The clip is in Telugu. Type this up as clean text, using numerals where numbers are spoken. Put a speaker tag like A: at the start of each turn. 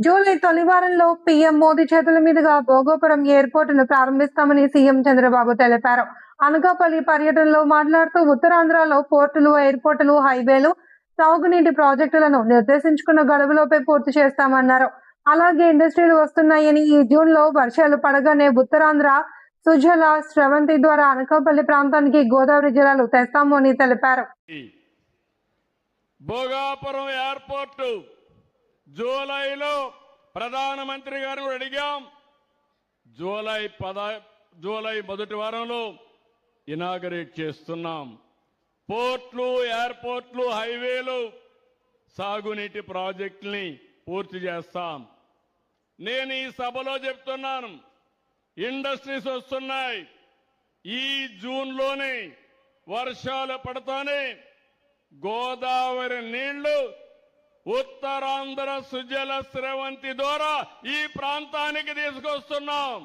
A: జూలై తొలి వారంలో పీఎం మోదీ చేతుల మీదుగా భోగాపురం ఎయిర్పోర్టును ప్రారంభిస్తామని సీఎం చంద్రబాబు తెలిపారు. అనకాపల్లి పర్యటనలో మాట్లాడుతూ ఉత్తరాంధ్రలో పోర్టులు, ఎయిర్పోర్టులు, హైవేలు, సాగునీటి ప్రాజెక్టులను నిర్దేశించుకున్న గడువులోపే పూర్తి చేస్తామన్నారు. అలాగే ఇండస్ట్రీలు వస్తున్నాయని, ఈ జూన్లో వర్షాలు పడగానే ఉత్తరాంధ్ర సుజల, స్రవంతి ద్వారా అనకాపల్లి ప్రాంతానికి గోదావరి జలాలు తెస్తాము అని తెలిపారు.
B: భోగాపురం ఎయిర్పోర్టు జూలైలో ప్రధానమంత్రి గారు అడిగాం. జూలై మొదటి వారంలో ఇనాగరేట్ చేస్తున్నాం. పోర్ట్లు, ఎయిర్పోర్ట్లు, హైవేలు, సాగునీటి ప్రాజెక్టుల్ని పూర్తి చేస్తాం. నేను ఈ సభలో చెప్తున్నాను, ఇండస్ట్రీస్ వస్తున్నాయి. ఈ జూన్లోనే వర్షాలు పడతానే గోదావరి నీళ్లు ఉత్తరాంధ్ర సుజల స్రవంతి ద్వారా ఈ ప్రాంతానికి తీసుకొస్తున్నాం.